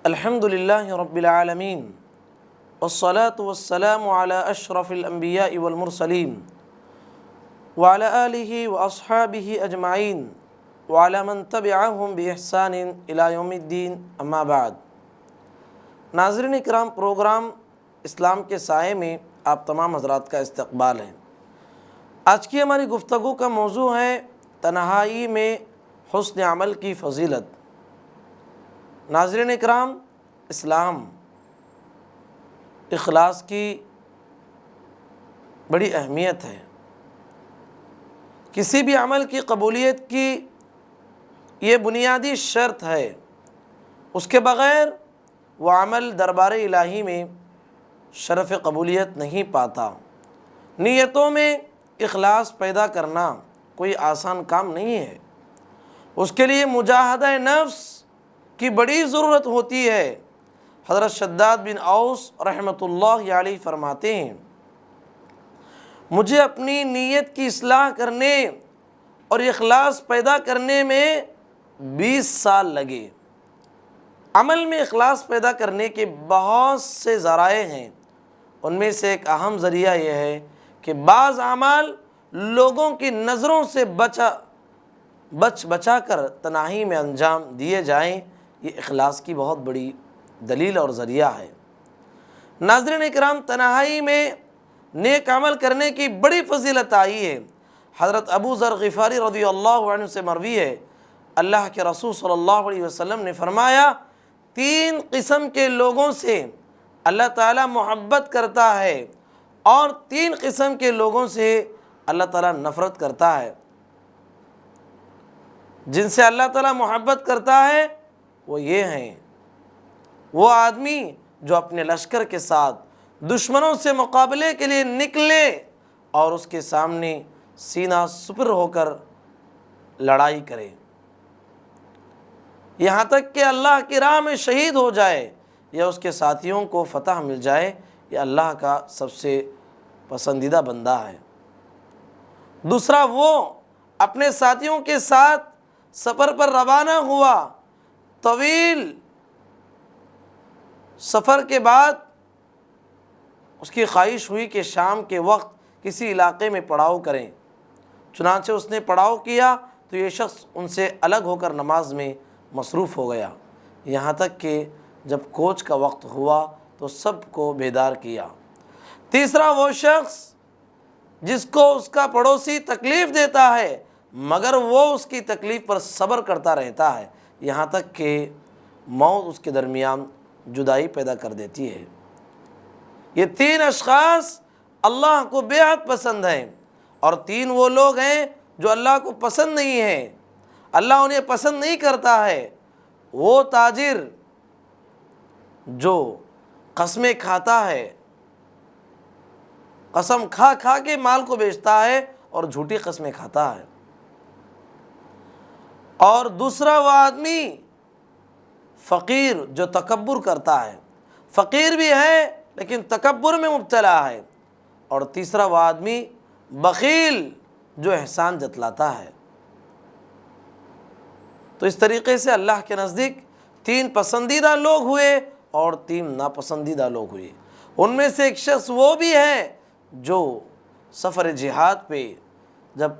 الحمد للہ رب العالمین والصلاة والسلام علی اشرف الانبیاء والمرسلین وعلی آلہ واصحابہ اجمعین وعلی من تبعہم باحسان الی یوم الدین اما بعد۔ ناظرین اکرام، پروگرام اسلام کے سائے میں آپ تمام حضرات کا استقبال ہے۔ آج کی ہماری گفتگو کا موضوع ہے تنہائی میں حسن عمل کی فضیلت۔ ناظرین اکرام، اسلام اخلاص کی بڑی اہمیت ہے۔ کسی بھی عمل کی قبولیت کی یہ بنیادی شرط ہے، اس کے بغیر وہ عمل دربار الہی میں شرف قبولیت نہیں پاتا۔ نیتوں میں اخلاص پیدا کرنا کوئی آسان کام نہیں ہے، اس کے لیے مجاہدہ نفس کی بڑی ضرورت ہوتی ہے۔ حضرت شداد بن اوس رحمۃ اللہ علیہ فرماتے ہیں، مجھے اپنی نیت کی اصلاح کرنے اور اخلاص پیدا کرنے میں 20 سال لگے۔ عمل میں اخلاص پیدا کرنے کے بہت سے ذرائع ہیں، ان میں سے ایک اہم ذریعہ یہ ہے کہ بعض اعمال لوگوں کی نظروں سے بچا کر تنہائی میں انجام دیے جائیں۔ یہ اخلاص کی بہت بڑی دلیل اور ذریعہ ہے۔ ناظرین اکرام، تنہائی میں نیک عمل کرنے کی بڑی فضیلت آئی ہے۔ حضرت ابو ذر غفاری رضی اللہ عنہ سے مروی ہے، اللہ کے رسول صلی اللہ علیہ وسلم نے فرمایا، 3 قسم کے لوگوں سے اللہ تعالیٰ محبت کرتا ہے اور 3 قسم کے لوگوں سے اللہ تعالیٰ نفرت کرتا ہے۔ جن سے اللہ تعالیٰ محبت کرتا ہے وہ یہ ہیں، وہ آدمی جو اپنے لشکر کے ساتھ دشمنوں سے مقابلے کے لیے نکلے اور اس کے سامنے سینہ سپر ہو کر لڑائی کرے، یہاں تک کہ اللہ کی راہ میں شہید ہو جائے یا اس کے ساتھیوں کو فتح مل جائے۔ یہ اللہ کا سب سے پسندیدہ بندہ ہے۔ دوسرا، وہ اپنے ساتھیوں کے ساتھ سفر پر روانہ ہوا، طویل سفر کے بعد اس کی خواہش ہوئی کہ شام کے وقت کسی علاقے میں پڑاؤ کریں، چنانچہ اس نے پڑاؤ کیا تو یہ شخص ان سے الگ ہو کر نماز میں مصروف ہو گیا، یہاں تک کہ جب کوچ کا وقت ہوا تو سب کو بیدار کیا۔ تیسرا، وہ شخص جس کو اس کا پڑوسی تکلیف دیتا ہے مگر وہ اس کی تکلیف پر صبر کرتا رہتا ہے، یہاں تک کہ موت اس کے درمیان جدائی پیدا کر دیتی ہے۔ یہ 3 اشخاص اللہ کو بے حد پسند ہیں، اور 3 وہ لوگ ہیں جو اللہ کو پسند نہیں ہیں، اللہ انہیں پسند نہیں کرتا ہے۔ وہ تاجر جو قسمیں کھاتا ہے، قسم کھا کھا کے مال کو بیچتا ہے اور جھوٹی قسمیں کھاتا ہے۔ اور دوسرا، وہ آدمی فقیر جو تکبر کرتا ہے، فقیر بھی ہے لیکن تکبر میں مبتلا ہے۔ اور تیسرا، وہ آدمی بخیل جو احسان جتلاتا ہے۔ تو اس طریقے سے اللہ کے نزدیک 3 پسندیدہ لوگ ہوئے اور 3 ناپسندیدہ لوگ ہوئے۔ ان میں سے ایک شخص وہ بھی ہے جو سفر جہاد پہ جب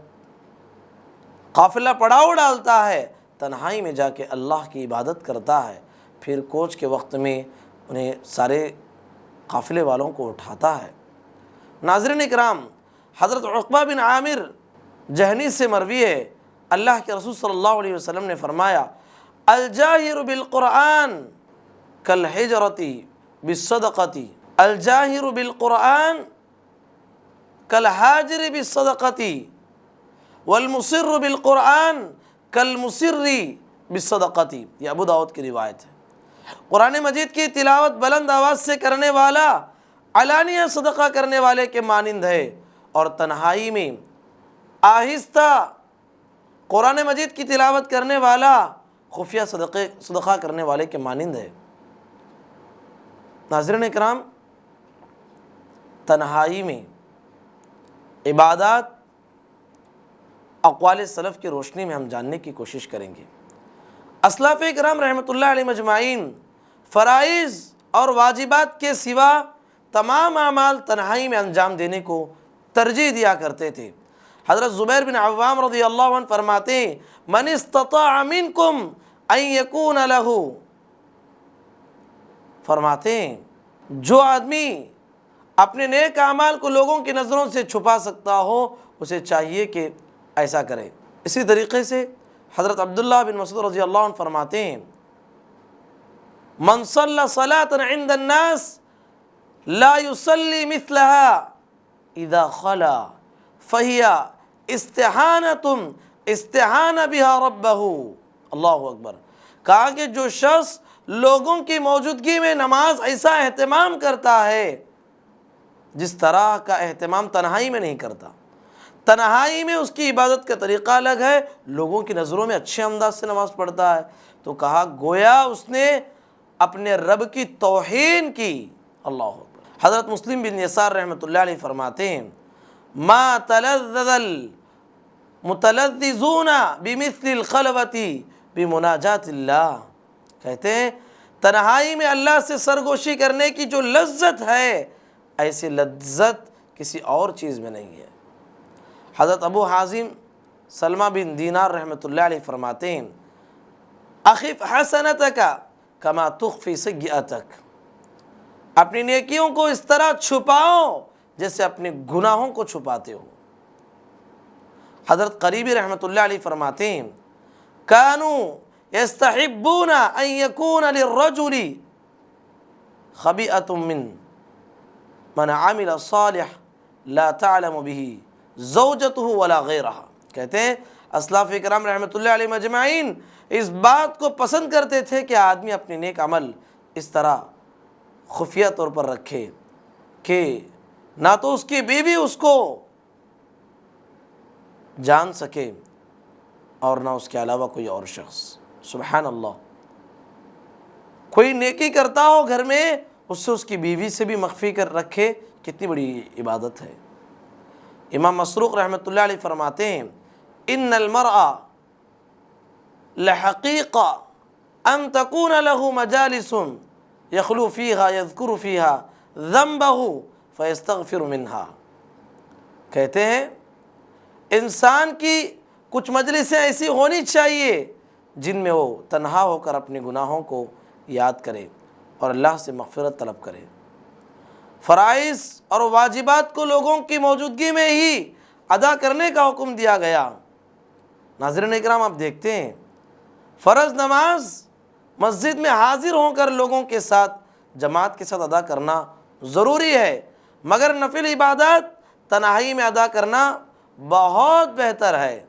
قافلہ پڑاؤ ڈالتا ہے، تنہائی میں جا کے اللہ کی عبادت کرتا ہے، پھر کوچ کے وقت میں انہیں سارے قافلے والوں کو اٹھاتا ہے۔ ناظرین اکرام، حضرت عقبہ بن عامر جہنی سے مروی ہے، اللہ کے رسول صلی اللہ علیہ وسلم نے فرمایا، الجاہر بالقرآن کالحجرۃ بالصدقۃ، الجاہر بالقرآن کالحاجر بالصدقۃ، والمصر بالقرآن کالمصر بالصدقۃ۔ یہ ابو داؤد کی روایت ہے۔ قرآن مجید کی تلاوت بلند آواز سے کرنے والا علانیہ صدقہ کرنے والے کے مانند ہے، اور تنہائی میں آہستہ قرآن مجید کی تلاوت کرنے والا خفیہ صدقہ کرنے والے کے مانند ہے۔ ناظرین اکرام، تنہائی میں عبادات اقوال سلف کی روشنی میں ہم جاننے کی کوشش کریں گے۔ اسلاف کرام رحمۃ اللہ علیہ مجمعین فرائض اور واجبات کے سوا تمام اعمال تنہائی میں انجام دینے کو ترجیح دیا کرتے تھے۔ حضرت زبیر بن عوام رضی اللہ عنہ فرماتے ہیں من استطاع منکم ان یکون لہ، فرماتے ہیں جو آدمی اپنے نیک اعمال کو لوگوں کی نظروں سے چھپا سکتا ہو اسے چاہیے کہ ایسا کرے۔ اسی طریقے سے حضرت عبداللہ بن مسعود رضی اللہ عنہ فرماتے ہیں من صلی صلاة عند الناس لا يصلي مثلها اذا خلا فهي استحان بها ربه۔ اللہ اکبر۔ کہا کہ جو شخص لوگوں کی موجودگی میں نماز ایسا اہتمام کرتا ہے جس طرح کا اہتمام تنہائی میں نہیں کرتا، تنہائی میں اس کی عبادت کا طریقہ الگ ہے، لوگوں کی نظروں میں اچھے انداز سے نماز پڑھتا ہے، تو کہا گویا اس نے اپنے رب کی توہین کی۔ اللہ اکبر۔ حضرت مسلم بن یسار رحمۃ اللہ علیہ فرماتے ہیں ما تلذذ المتلذذون بمثل الخلوۃ بمناجات اللہ، کہتے ہیں تنہائی میں اللہ سے سرگوشی کرنے کی جو لذت ہے ایسی لذت کسی اور چیز میں نہیں ہے۔ حضرت ابو حازم سلمہ بن دینار رحمۃ اللہ علیہ فرماتے ہیں اخف حسنتک کما تخفی سیئتک، اپنی نیکیوں کو اس طرح چھپاؤ جیسے اپنے گناہوں کو چھپاتے ہو۔ حضرت قریبی رحمۃ اللہ علیہ فرماتے ہیں کانوا یستحبون ان یکون للرجل خبیئۃ من عمل صالح لا تعلم به زوجته ولا غیرہ، کہتے ہیں اسلاف اکرام رحمۃ اللہ علیہ مجمعین اس بات کو پسند کرتے تھے کہ آدمی اپنے نیک عمل اس طرح خفیہ طور پر رکھے کہ نہ تو اس کی بیوی اس کو جان سکے اور نہ اس کے علاوہ کوئی اور شخص۔ سبحان اللہ، کوئی نیکی کرتا ہو گھر میں اس سے اس کی بیوی سے بھی مخفی کر رکھے، کتنی بڑی عبادت ہے۔ امام مسروق رحمۃ اللہ علیہ فرماتے ہیں ان المرء لحقیقہ ان تکون له مجالس یخلو فیہا یذکر فیہا ذنبہ فیستغفر منہا، کہتے ہیں انسان کی کچھ مجلسیں ایسی ہونی چاہیے جن میں وہ تنہا ہو کر اپنے گناہوں کو یاد کرے اور اللہ سے مغفرت طلب کرے۔ فرائض اور واجبات کو لوگوں کی موجودگی میں ہی ادا کرنے کا حکم دیا گیا۔ ناظرین اکرام، آپ دیکھتے ہیں فرض نماز مسجد میں حاضر ہو کر لوگوں کے ساتھ جماعت کے ساتھ ادا کرنا ضروری ہے، مگر نفل عبادات تنہائی میں ادا کرنا بہت بہتر ہے۔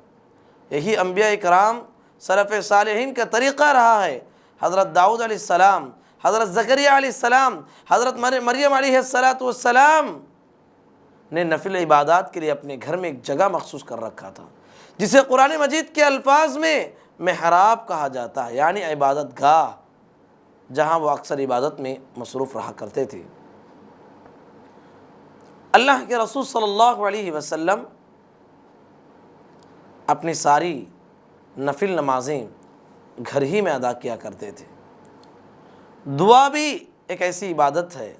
یہی انبیاء کرام سلف صالحین کا طریقہ رہا ہے۔ حضرت داؤد علیہ السلام، حضرت زکریا علیہ السلام، حضرت مریم علیہ السلام نے نفل عبادات کے لیے اپنے گھر میں ایک جگہ مخصوص کر رکھا تھا جسے قرآن مجید کے الفاظ میں محراب کہا جاتا ہے، یعنی عبادت گاہ، جہاں وہ اکثر عبادت میں مصروف رہا کرتے تھے۔ اللہ کے رسول صلی اللہ علیہ وسلم اپنی ساری نفل نمازیں گھر ہی میں ادا کیا کرتے تھے۔ دعا بھی ایک ایسی عبادت ہے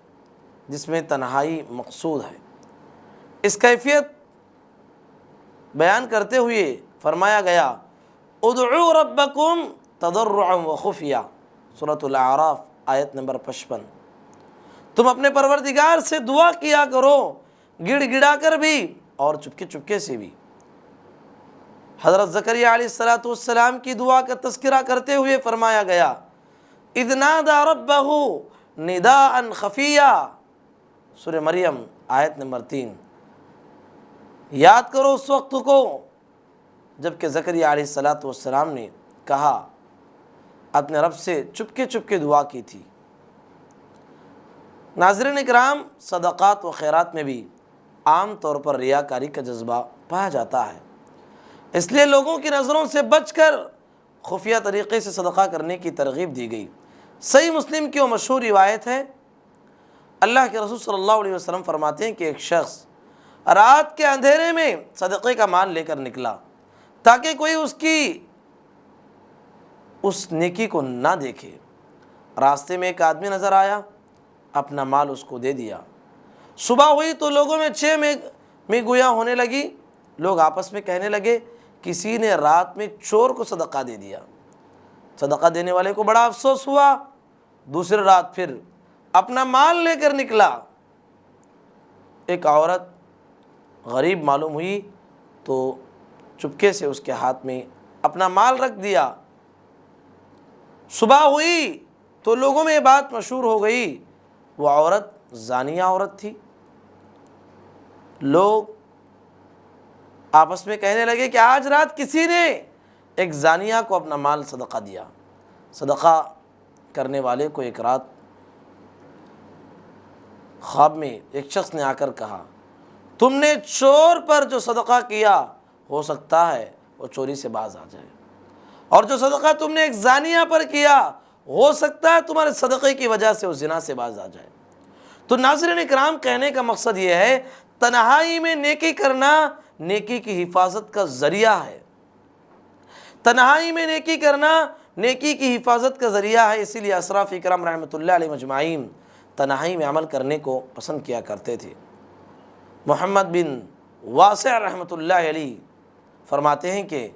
جس میں تنہائی مقصود ہے۔ اس کیفیت بیان کرتے ہوئے فرمایا گیا ادعوا ربکم تضرعا وخفیہ، سورۃ الاعراف آیت نمبر 55، تم اپنے پروردگار سے دعا کیا کرو گڑ گڑا کر بھی اور چپکے چپکے سے بھی۔ حضرت زکریا علیہ السلام کی دعا کا تذکرہ کرتے ہوئے فرمایا گیا اذ نادى ربه نداء خفیہ، سورہ مریم آیت نمبر 3۔ یاد کرو اس وقت کو جب کہ زکریا علیہ السلام نے کہا، اپنے رب سے چپکے چپکے دعا کی تھی۔ ناظرین اکرام، صدقات و خیرات میں بھی عام طور پر ریاکاری کا جذبہ پایا جاتا ہے، اس لیے لوگوں کی نظروں سے بچ کر خفیہ طریقے سے صدقہ کرنے کی ترغیب دی گئی۔ صحیح مسلم کی وہ مشہور روایت ہے، اللہ کے رسول صلی اللہ علیہ وسلم فرماتے ہیں کہ ایک شخص رات کے اندھیرے میں صدقے کا مال لے کر نکلا تاکہ کوئی اس نیکی کو نہ دیکھے۔ راستے میں ایک آدمی نظر آیا، اپنا مال اس کو دے دیا۔ صبح ہوئی تو لوگوں میں چھ میں گویا ہونے لگی، لوگ آپس میں کہنے لگے کسی نے رات میں چور کو صدقہ دے دیا۔ صدقہ دینے والے کو بڑا افسوس ہوا، دوسری رات پھر اپنا مال لے کر نکلا۔ ایک عورت غریب معلوم ہوئی تو چپکے سے اس کے ہاتھ میں اپنا مال رکھ دیا۔ صبح ہوئی تو لوگوں میں یہ بات مشہور ہو گئی، وہ عورت زانیہ عورت تھی۔ لوگ آپس میں کہنے لگے کہ آج رات کسی نے ایک زانیہ کو اپنا مال صدقہ دیا۔ صدقہ کرنے والے کو ایک رات خواب میں ایک شخص نے آ کر کہا، تم نے چور پر جو صدقہ کیا ہو سکتا ہے وہ چوری سے باز آ جائے، اور جو صدقہ تم نے ایک زانیہ پر کیا ہو سکتا ہے تمہارے صدقے کی وجہ سے وہ زنا سے باز آ جائے۔ تو ناظرین اکرام، کہنے کا مقصد یہ ہے تنہائی میں نیکی کرنا نیکی کی حفاظت کا ذریعہ ہے۔ تنہائی میں نیکی کرنا نیکی کی حفاظت کا ذریعہ ہے، اسی لیے اسراف اکرام رحمۃ اللہ علیہ مجمعین تنہائی میں عمل کرنے کو پسند کیا کرتے تھے۔ محمد بن واسع رحمۃ اللہ علیہ فرماتے ہیں کہ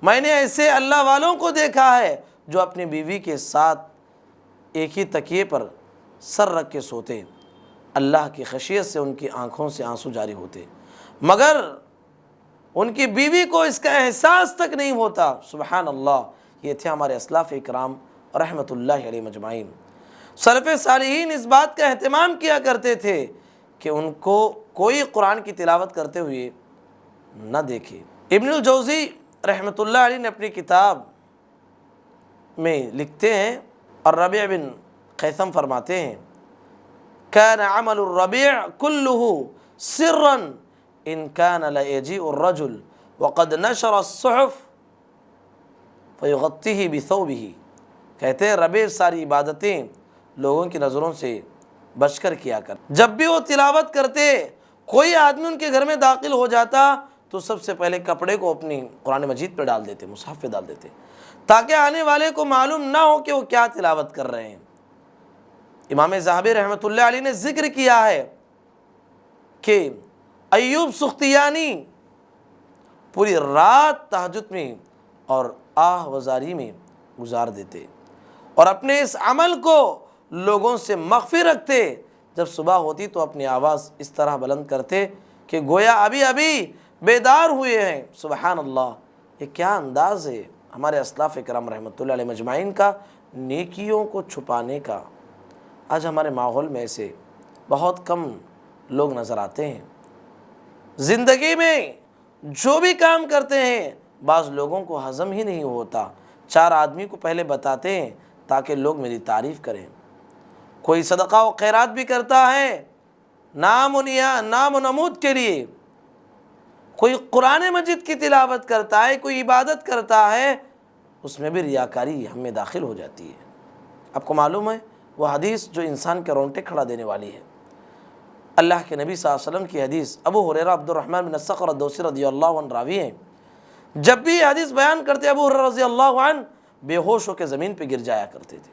میں نے ایسے اللہ والوں کو دیکھا ہے جو اپنی بیوی کے ساتھ ایک ہی تکیے پر سر رکھ کے سوتے، اللہ کی خشیت سے ان کی آنکھوں سے آنسو جاری ہوتے، مگر ان کی بیوی کو اس کا احساس تک نہیں ہوتا۔ سبحان اللہ، یہ تھے ہمارے اسلاف اکرام رحمۃ اللہ علیہ مجمعین۔ سلف صالحین اس بات کا اہتمام کیا کرتے تھے کہ ان کو کوئی قرآن کی تلاوت کرتے ہوئے نہ دیکھے۔ ابن الجوزی رحمۃ اللہ علیہ نے اپنی کتاب میں لکھتے ہیں، اور ربیع بن خیثم فرماتے ہیں، كان عمل الربيع كله سرا ان كان ليجيء الرجل وقد نشر الصحف فيغطيه بثوبه۔ کہتے ہیں ربیع ساری عبادتیں لوگوں کی نظروں سے بچ کر کیا کر۔ جب بھی وہ تلاوت کرتے، کوئی آدمی ان کے گھر میں داخل ہو جاتا تو سب سے پہلے کپڑے کو اپنی قرآن مجید پہ ڈال دیتے، مصحف پہ ڈال دیتے، تاکہ آنے والے کو معلوم نہ ہو کہ وہ کیا تلاوت کر رہے ہیں۔ امام ذہبی رحمۃ اللہ علیہ نے ذکر کیا ہے کہ ایوب سختیانی پوری رات تہجد میں اور آہ وزاری میں گزار دیتے، اور اپنے اس عمل کو لوگوں سے مخفی رکھتے۔ جب صبح ہوتی تو اپنی آواز اس طرح بلند کرتے کہ گویا ابھی ابھی بیدار ہوئے ہیں۔ سبحان اللہ، یہ کیا انداز ہے ہمارے اسلاف کرام رحمۃ اللہ علیہ مجمعین کا نیکیوں کو چھپانے کا۔ آج ہمارے ماحول میں ایسے بہت کم لوگ نظر آتے ہیں۔ زندگی میں جو بھی کام کرتے ہیں بعض لوگوں کو ہضم ہی نہیں ہوتا، چار آدمی کو پہلے بتاتے ہیں تاکہ لوگ میری تعریف کریں۔ کوئی صدقہ و خیرات بھی کرتا ہے نام و نمود کے لیے، کوئی قرآن مجید کی تلاوت کرتا ہے، کوئی عبادت کرتا ہے، اس میں بھی ریاکاری ہم میں داخل ہو جاتی ہے۔ آپ کو معلوم ہے وہ حدیث جو انسان کے رونگٹے کھڑا دینے والی ہے، اللہ کے نبی صلی اللہ علیہ وسلم کی حدیث، ابو ہریرہ عبد الرحمن بن الصخر الدوسی رضی اللہ عنہ راوی ہیں، جب بھی یہ حدیث بیان کرتے ابو ہریرہ رضی اللہ عنہ بے ہوش ہو کے زمین پہ گر جایا کرتے تھے،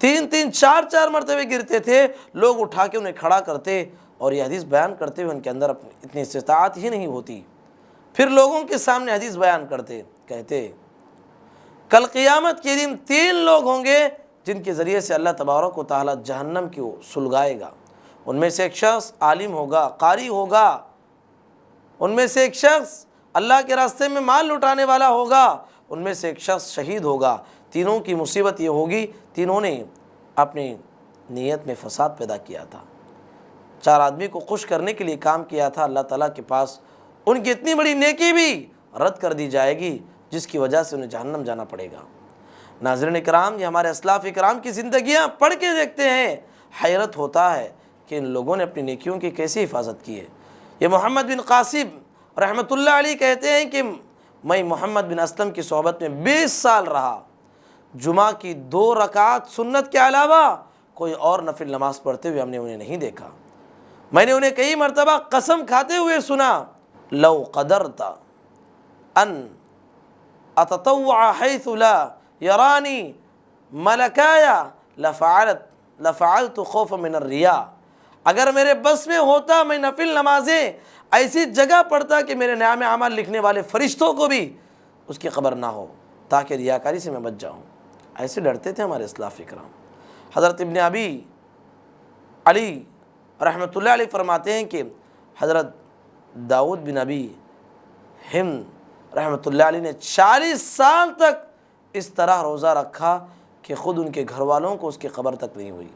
تین چار مرتبے گرتے تھے، لوگ اٹھا کے انہیں کھڑا کرتے، اور یہ حدیث بیان کرتے ہوئے ان کے اندر اتنی استطاعت ہی نہیں ہوتی، پھر لوگوں کے سامنے حدیث بیان کرتے، کہتے کل قیامت کے دن 3 لوگ ہوں گے جن کے ذریعے سے اللہ تبارک و تعالیٰ جہنم کو سلگائے گا۔ ان میں سے ایک شخص عالم ہوگا، قاری ہوگا، ان میں سے ایک شخص اللہ کے راستے میں مال لٹانے والا ہوگا، ان میں سے ایک شخص شہید ہوگا۔ تینوں کی مصیبت یہ ہوگی، تینوں نے اپنی نیت میں فساد پیدا کیا تھا، 4 آدمی کو خوش کرنے کے لیے کام کیا تھا، اللہ تعالیٰ کے پاس ان کی اتنی بڑی نیکی بھی رد کر دی جائے گی جس کی وجہ سے انہیں جہنم جانا پڑے گا۔ ناظرین کرام، یہ ہمارے اسلاف کرام کی زندگیاں پڑھ کے دیکھتے ہیں، حیرت ہوتا ہے کہ ان لوگوں نے اپنی نیکیوں کی کیسی حفاظت کی ہے۔ یہ محمد بن قاسم رحمۃ اللہ علیہ کہتے ہیں کہ میں محمد بن اسلم کی صحبت میں 20 سال رہا، جمعہ کی 2 رکعت سنت کے علاوہ کوئی اور نفل نماز پڑھتے ہوئے ہم نے انہیں نہیں دیکھا۔ میں نے انہیں کئی مرتبہ قسم کھاتے ہوئے سنا، لو قدرت ان اتطوع حیث لا یرانی ملکایا لفعلت خوف من الریا، اگر میرے بس میں ہوتا میں نفل نمازیں ایسی جگہ پڑھتا کہ میرے نام اعمال لکھنے والے فرشتوں کو بھی اس کی خبر نہ ہو، تاکہ ریاکاری سے میں بچ جاؤں۔ ایسے ڈرتے تھے ہمارے اسلاف اکرام۔ حضرت ابن ابی علی رحمۃ اللہ علیہ فرماتے ہیں کہ حضرت داؤد بن ابی ہند رحمۃ اللہ علیہ نے 40 سال تک اس طرح روزہ رکھا کہ خود ان کے گھر والوں کو اس کی خبر تک نہیں ہوئی۔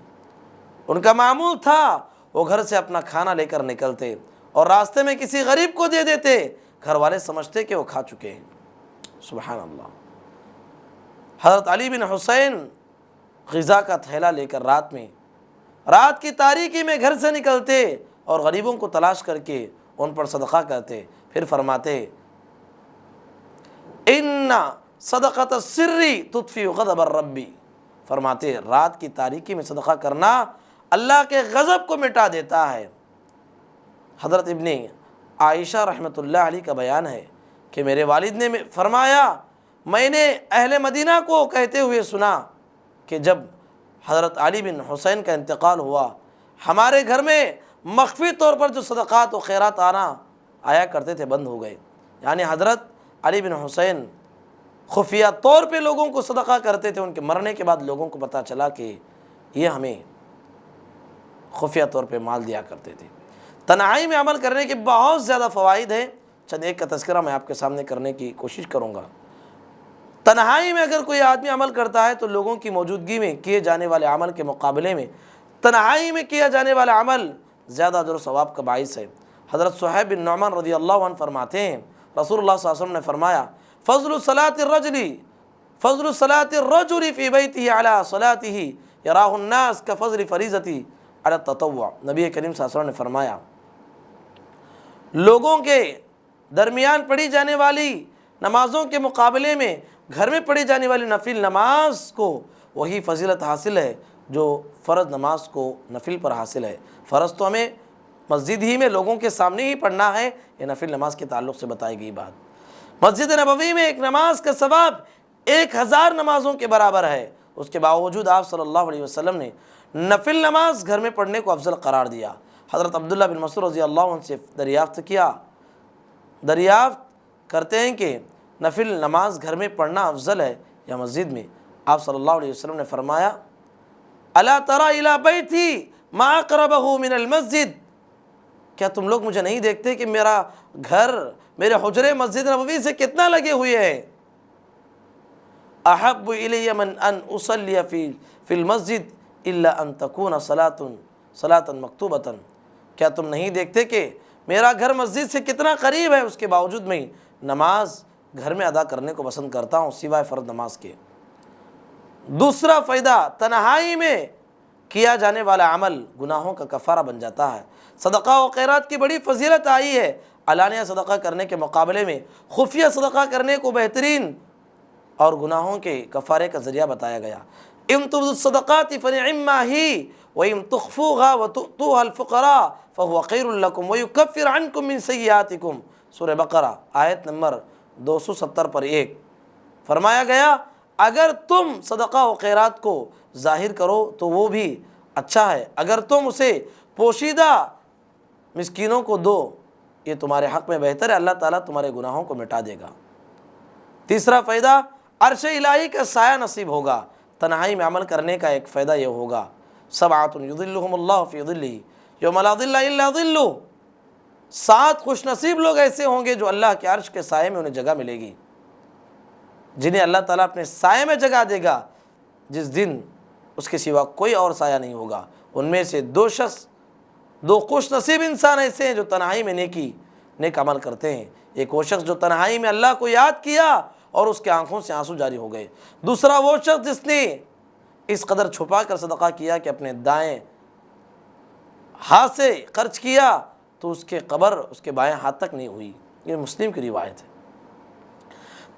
ان کا معمول تھا وہ گھر سے اپنا کھانا لے کر نکلتے اور راستے میں کسی غریب کو دے دیتے، گھر والے سمجھتے کہ وہ کھا چکے ہیں۔ سبحان اللہ۔ حضرت علی بن حسین غذا کا تھیلا لے کر رات کی تاریکی میں گھر سے نکلتے اور غریبوں کو تلاش کر کے ان پر صدقہ کرتے، پھر فرماتے ان صدقۃ السر تطفئ غضب الرب، فرماتے رات کی تاریکی میں صدقہ کرنا اللہ کے غضب کو مٹا دیتا ہے۔ حضرت ابن عائشہ رحمۃ اللہ علیہ کا بیان ہے کہ میرے والد نے فرمایا میں نے اہل مدینہ کو کہتے ہوئے سنا کہ جب حضرت علی بن حسین کا انتقال ہوا، ہمارے گھر میں مخفی طور پر جو صدقات و خیرات آیا کرتے تھے بند ہو گئے۔ یعنی حضرت علی بن حسین خفیہ طور پہ لوگوں کو صدقہ کرتے تھے، ان کے مرنے کے بعد لوگوں کو پتہ چلا کہ یہ ہمیں خفیہ طور پہ مال دیا کرتے تھے۔ تنہائی میں عمل کرنے کے بہت زیادہ فوائد ہیں، چند ایک کا تذکرہ میں آپ کے سامنے کرنے کی کوشش کروں گا۔ تنہائی میں اگر کوئی آدمی عمل کرتا ہے تو لوگوں کی موجودگی میں کیے جانے والے عمل کے مقابلے میں تنہائی میں کیا جانے والا عمل زیادہ اجر و ثواب کا باعث ہے۔ حضرت صہیب بن نعمان رضی اللہ عنہ فرماتے ہیں رسول اللہ صلی اللہ علیہ وسلم نے فرمایا فضل صلاة الرجل فی بیتہ علی صلاتہ یراہ الناس کفضل فریضتہ علی التطوع۔ نبی کریم صلی اللہ علیہ وسلم نے فرمایا لوگوں کے درمیان پڑھی جانے والی نمازوں کے مقابلے میں گھر میں پڑھی جانے والی نفل نماز کو وہی فضیلت حاصل ہے جو فرض نماز کو نفل پر حاصل ہے۔ فرض تو ہمیں مسجد ہی میں لوگوں کے سامنے ہی پڑھنا ہے، یہ نفل نماز کے تعلق سے بتائی گئی بات۔ مسجد نبوی میں ایک نماز کا ثواب 1000 نمازوں کے برابر ہے، اس کے باوجود آپ صلی اللہ علیہ وسلم نے نفل نماز گھر میں پڑھنے کو افضل قرار دیا۔ حضرت عبداللہ بن مسعود رضی اللہ عنہ سے دریافت کرتے ہیں کہ نفل نماز گھر میں پڑھنا افضل ہے یا مسجد میں؟ آپ صلی اللہ علیہ وسلم نے فرمایا الا تری الی بیتی ما اقربہ من المسجد، کیا تم لوگ مجھے نہیں دیکھتے کہ میرا گھر میرے حجرے مسجد نبوی سے کتنا لگے ہوئے ہیں؟ احب الی من ان اصلی فی المسجد الا ان تکون صلاۃ مکتوبۃ، کیا تم نہیں دیکھتے کہ میرا گھر مسجد سے کتنا قریب ہے، اس کے باوجود میں نماز گھر میں ادا کرنے کو پسند کرتا ہوں سوائے فرض نماز کے۔ دوسرا فائدہ، تنہائی میں کیا جانے والا عمل گناہوں کا کفارہ بن جاتا ہے۔ صدقہ و خیرات کی بڑی فضیلت آئی ہے، علانیہ صدقہ کرنے کے مقابلے میں خفیہ صدقہ کرنے کو بہترین اور گناہوں کے کفارے کا ذریعہ بتایا گیا۔ ان تبدوا الصدقات فنعما ہی وان تخفوها وتؤتوها الفقراء فهو خیر لکم ویکفر عنکم من سیئاتکم، سورہ بقرہ آیت نمبر 270 پر 1 فرمایا گیا اگر تم صدقہ و خیرات کو ظاہر کرو تو وہ بھی اچھا ہے، اگر تم اسے پوشیدہ مسکینوں کو دو یہ تمہارے حق میں بہتر ہے، اللہ تعالیٰ تمہارے گناہوں کو مٹا دے گا۔ تیسرا فائدہ، عرش الہی کا سایہ نصیب ہوگا۔ تنہائی میں عمل کرنے کا ایک فائدہ یہ ہوگا سبعۃ یظلھم اللہ فی ظلہ یوم لا ظل الا ظلہ، 7 خوش نصیب لوگ ایسے ہوں گے جو اللہ کے عرش کے سائے میں انہیں جگہ ملے گی، جنہیں اللہ تعالیٰ اپنے سائے میں جگہ دے گا جس دن اس کے سوا کوئی اور سایہ نہیں ہوگا۔ ان میں سے 2 خوش نصیب انسان ایسے ہیں جو تنہائی میں نیک عمل کرتے ہیں۔ ایک وہ شخص جو تنہائی میں اللہ کو یاد کیا اور اس کے آنکھوں سے آنسو جاری ہو گئے۔ دوسرا وہ شخص جس نے اس قدر چھپا کر صدقہ کیا کہ اپنے دائیں ہاتھ سے خرچ کیا تو اس کے قبر اس کے بائیں ہاتھ تک نہیں ہوئی۔ یہ مسلم کی روایت ہے۔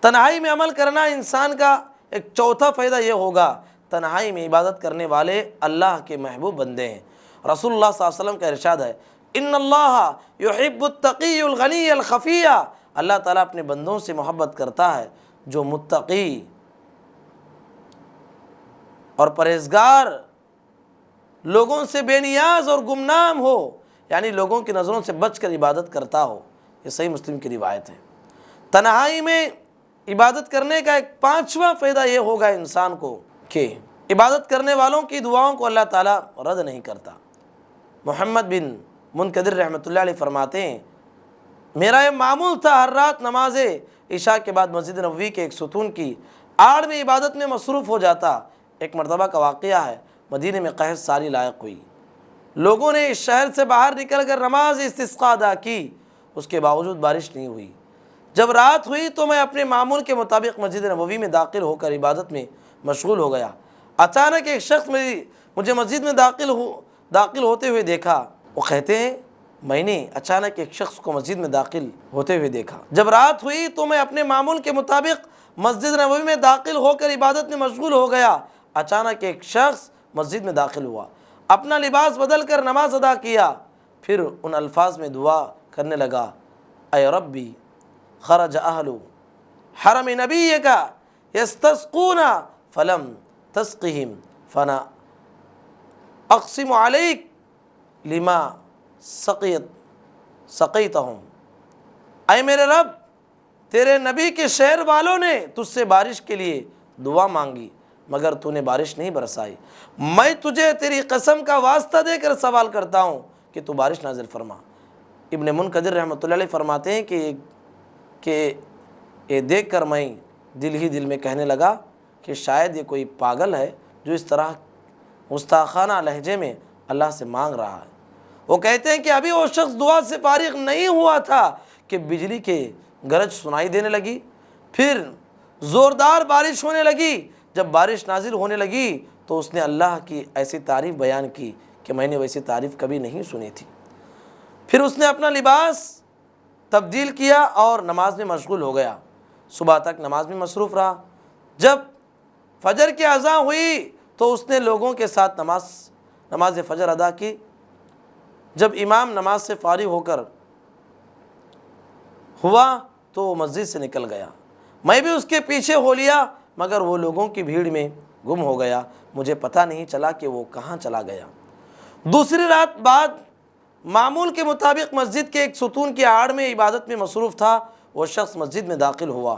تنہائی میں عمل کرنا انسان کا ایک چوتھا فائدہ یہ ہوگا، تنہائی میں عبادت کرنے والے اللہ کے محبوب بندے ہیں۔ رسول اللہ صلی اللہ علیہ وسلم کا ارشاد ہے ان اللہ یحب التقی الغنی الخفی، اللہ تعالیٰ اپنے بندوں سے محبت کرتا ہے جو متقی اور پرہیزگار لوگوں سے بے نیاز اور گمنام ہو، یعنی لوگوں کی نظروں سے بچ کر عبادت کرتا ہو۔ یہ صحیح مسلم کی روایت ہے۔ تنہائی میں عبادت کرنے کا ایک پانچواں فائدہ یہ ہوگا انسان کو کہ عبادت کرنے والوں کی دعاؤں کو اللہ تعالیٰ رد نہیں کرتا۔ محمد بن منکدر رحمۃ اللہ علیہ فرماتے ہیں، میرا یہ معمول تھا ہر رات نماز عشاء کے بعد مسجد نبوی کے ایک ستون کی آڑ میں عبادت میں مصروف ہو جاتا۔ ایک مرتبہ کا واقعہ ہے، مدینے میں قحط ساری لائق ہوئی، لوگوں نے اس شہر سے باہر نکل کر نماز استسقاء ادا کی، اس کے باوجود بارش نہیں ہوئی۔ جب رات ہوئی تو میں اپنے معمول کے مطابق مسجد نبوی میں داخل ہو کر عبادت میں مشغول ہو گیا۔ اچانک ایک شخص مجھے مسجد میں داخل ہوتے ہوئے دیکھا۔ وہ کہتے ہیں، میں نے اچانک ایک شخص کو مسجد میں داخل ہوتے ہوئے دیکھا۔ جب رات ہوئی تو میں اپنے معمول کے مطابق مسجد نبوی میں داخل ہو کر عبادت میں مشغول ہو گیا۔ اچانک ایک شخص مسجد میں داخل ہوا، اپنا لباس بدل کر نماز ادا کیا، پھر ان الفاظ میں دعا کرنے لگا، اے ربی خرج اہل حرم نبیک یستسقون فلم تسقہم فانا اقسم علیک لما سقیتہم۔ اے میرے رب، تیرے نبی کے شہر والوں نے تجھ سے بارش کے لیے دعا مانگی مگر تو نے بارش نہیں برسائی، میں تجھے تیری قسم کا واسطہ دے کر سوال کرتا ہوں کہ تو بارش نازل فرما۔ ابن منکدر رحمۃ اللہ علیہ فرماتے ہیں کہ یہ دیکھ کر میں دل ہی دل میں کہنے لگا کہ شاید یہ کوئی پاگل ہے جو اس طرح گستاخانہ لہجے میں اللہ سے مانگ رہا ہے۔ وہ کہتے ہیں کہ ابھی وہ شخص دعا سے فارغ نہیں ہوا تھا کہ بجلی کے گرج سنائی دینے لگی، پھر زوردار بارش ہونے لگی۔ جب بارش نازل ہونے لگی تو اس نے اللہ کی ایسی تعریف بیان کی کہ میں نے ویسی تعریف کبھی نہیں سنی تھی۔ پھر اس نے اپنا لباس تبدیل کیا اور نماز میں مشغول ہو گیا، صبح تک نماز میں مصروف رہا۔ جب فجر کی اذان ہوئی تو اس نے لوگوں کے ساتھ نماز فجر ادا کی۔ جب امام نماز سے فارغ ہو کر ہوا تو وہ مسجد سے نکل گیا، میں بھی اس کے پیچھے ہو لیا مگر وہ لوگوں کی بھیڑ میں گم ہو گیا، مجھے پتہ نہیں چلا کہ وہ کہاں چلا گیا۔ دوسری رات بعد معمول کے مطابق مسجد کے ایک ستون کی آڑ میں عبادت میں مصروف تھا۔ وہ شخص مسجد میں داخل ہوا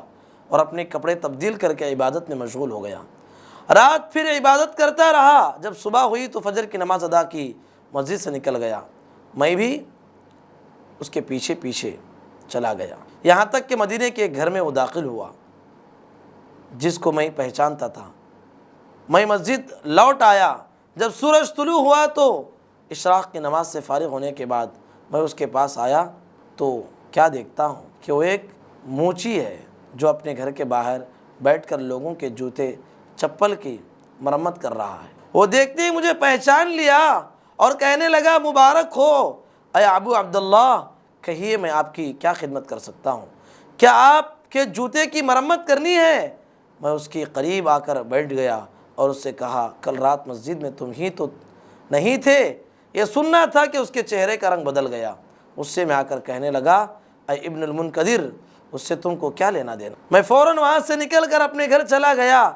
اور اپنے کپڑے تبدیل کر کے عبادت میں مشغول ہو گیا۔ رات پھر عبادت کرتا رہا۔ جب صبح ہوئی تو فجر کی نماز ادا کی، مسجد سے نکل گیا، میں بھی اس کے پیچھے پیچھے چلا گیا، یہاں تک کہ مدینے کے ایک گھر میں وہ داخل ہوا جس کو میں پہچانتا تھا۔ میں مسجد لوٹ آیا۔ جب سورج طلوع ہوا تو اشراق کی نماز سے فارغ ہونے کے بعد میں اس کے پاس آیا تو کیا دیکھتا ہوں کہ وہ ایک موچی ہے جو اپنے گھر کے باہر بیٹھ کر لوگوں کے جوتے چپل کی مرمت کر رہا ہے۔ وہ دیکھتے ہی مجھے پہچان لیا اور کہنے لگا، مبارک ہو اے ابو عبداللہ، کہیے میں آپ کی کیا خدمت کر سکتا ہوں؟ کیا آپ کے جوتے کی مرمت کرنی ہے؟ میں اس کے قریب آ کر بیٹھ گیا اور اس سے کہا، کل رات مسجد میں تم ہی تو نہیں تھے؟ یہ سننا تھا کہ اس کے چہرے کا رنگ بدل گیا۔ اس سے میں آ کر کہنے لگا، اے ابن المنکدر، اس سے تم کو کیا لینا دینا؟ میں فوراً وہاں سے نکل کر اپنے گھر چلا گیا۔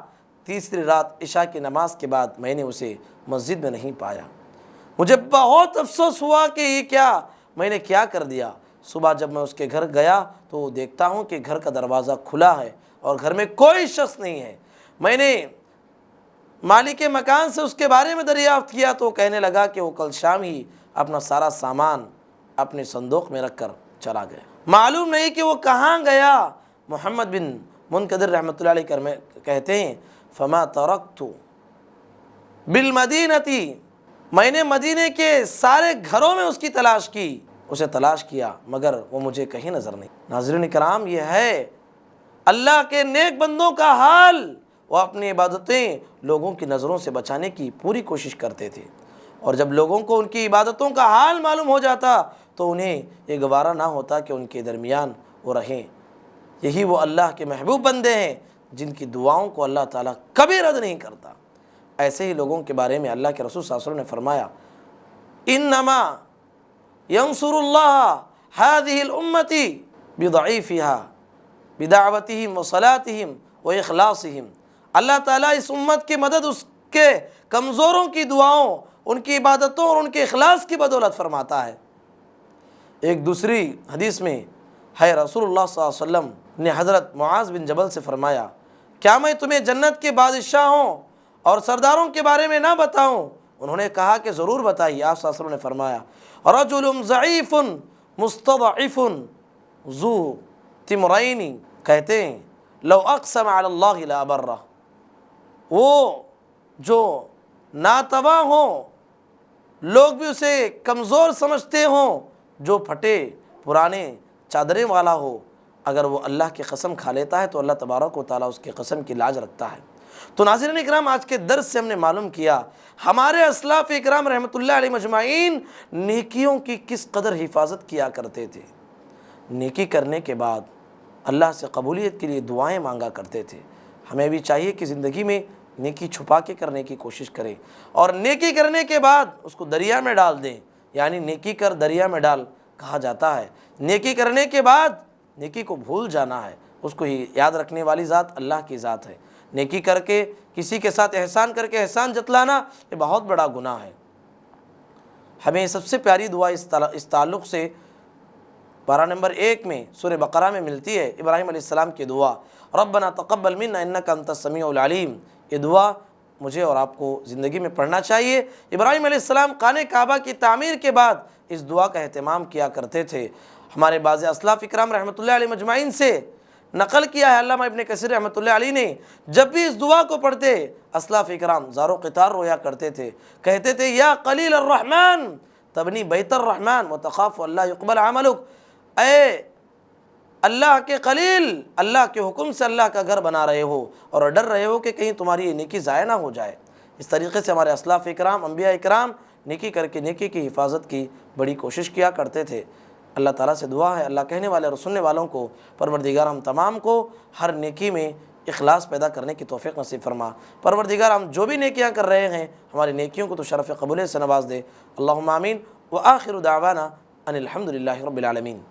تیسری رات عشاء کی نماز کے بعد میں نے اسے مسجد میں نہیں پایا۔ مجھے بہت افسوس ہوا کہ میں نے کیا کر دیا۔ صبح جب میں اس کے گھر گیا تو دیکھتا ہوں کہ گھر کا دروازہ کھلا ہے اور گھر میں کوئی شخص نہیں ہے۔ میں نے مالک مکان سے اس کے بارے میں دریافت کیا تو کہنے لگا کہ وہ کل شام ہی اپنا سارا سامان اپنے صندوق میں رکھ کر چلا گیا، معلوم نہیں کہ وہ کہاں گیا۔ محمد بن منکدر رحمۃ اللہ علیہ کہتے ہیں، فما ترکت بالمدینتی، میں نے مدینے کے سارے گھروں میں اس کی تلاش کی، اسے تلاش کیا مگر وہ مجھے کہیں نظر نہیں۔ ناظرین کرام، یہ ہے اللہ کے نیک بندوں کا حال۔ وہ اپنی عبادتیں لوگوں کی نظروں سے بچانے کی پوری کوشش کرتے تھے، اور جب لوگوں کو ان کی عبادتوں کا حال معلوم ہو جاتا تو انہیں یہ گوارا نہ ہوتا کہ ان کے درمیان وہ رہیں۔ یہی وہ اللہ کے محبوب بندے ہیں جن کی دعاؤں کو اللہ تعالیٰ کبھی رد نہیں کرتا۔ ایسے ہی لوگوں کے بارے میں اللہ کے رسول صلی اللہ علیہ وسلم نے فرمایا، انما ینصر اللہ هذه الامتی بضعیفها بدعوتہم وصلاتہم واخلاصہم۔ اللہ تعالیٰ اس امت کی مدد اس کہ کمزوروں کی دعاؤں، ان کی عبادتوں اور ان کے اخلاص کی بدولت فرماتا ہے۔ ایک دوسری حدیث میں ہے رسول اللہ صلی اللہ علیہ وسلم نے حضرت معاذ بن جبل سے فرمایا، کیا میں تمہیں جنت کے بادشاہوں اور سرداروں کے بارے میں نہ بتاؤں؟ انہوں نے کہا کہ ضرور بتائیے۔ آپ صلی اللہ علیہ وسلم نے فرمایا، رجل ضعیف مستضعف ذو تمرین، کہتے ہیں لو اقسم علی اللہ لابرہ، وہ جو ناتواں ہوں، لوگ بھی اسے کمزور سمجھتے ہوں، جو پھٹے پرانے چادریں والا ہو، اگر وہ اللہ کی قسم کھا لیتا ہے تو اللہ تبارک و تعالیٰ اس کی قسم کی لاج رکھتا ہے۔ تو ناظرین اکرام، آج کے درس سے ہم نے معلوم کیا ہمارے اسلاف اکرام رحمۃ اللہ علیہ مجمعین نیکیوں کی کس قدر حفاظت کیا کرتے تھے، نیکی کرنے کے بعد اللہ سے قبولیت کے لیے دعائیں مانگا کرتے تھے۔ ہمیں بھی چاہیے کہ زندگی میں نیکی چھپا کے کرنے کی کوشش کریں، اور نیکی کرنے کے بعد اس کو دریا میں ڈال دیں، یعنی نیکی کر دریا میں ڈال کہا جاتا ہے۔ نیکی کرنے کے بعد نیکی کو بھول جانا ہے، اس کو یاد رکھنے والی ذات اللہ کی ذات ہے۔ نیکی کر کے کسی کے ساتھ احسان کر کے احسان جتلانا یہ بہت بڑا گناہ ہے۔ ہمیں سب سے پیاری دعا اس تعلق سے پارہ نمبر 1 میں سورہ بقرہ میں ملتی ہے، ابراہیم علیہ السلام کی دعا، ربنا تقبل منا انک انت السمیع العلیم۔ یہ دعا مجھے اور آپ کو زندگی میں پڑھنا چاہیے۔ ابراہیم علیہ السلام خانہ کعبہ کی تعمیر کے بعد اس دعا کا اہتمام کیا کرتے تھے۔ ہمارے بعض اسلاف اکرام رحمۃ اللہ علیہ مجمعین سے نقل کیا ہے علامہ ابن کثیر رحمۃ اللہ علیہ نے، جب بھی اس دعا کو پڑھتے اسلاف اکرام زار و قطار رویا کرتے تھے، کہتے تھے یا قلیل الرحمن تبنی بیت الرحمن وتخاف اللہ یقبل عملک، اے اللہ کے قلیل، اللہ کے حکم سے اللہ کا گھر بنا رہے ہو اور ڈر رہے ہو کہ کہیں تمہاری یہ نیکی ضائع نہ ہو جائے۔ اس طریقے سے ہمارے اسلاف اکرام، انبیاء اکرام نیکی کر کے نیکی کی حفاظت کی بڑی کوشش کیا کرتے تھے۔ اللہ تعالیٰ سے دعا ہے اللہ کہنے والے اور سننے والوں کو پروردگار ہم تمام کو ہر نیکی میں اخلاص پیدا کرنے کی توفیق نصیب فرما۔ پروردگار ہم جو بھی نیکیاں کر رہے ہیں ہماری نیکیوں کو تو شرف قبولیت سے نواز دے۔ اللہم آمین۔ وآخر دعوانا ان الحمد للہ رب العالمین۔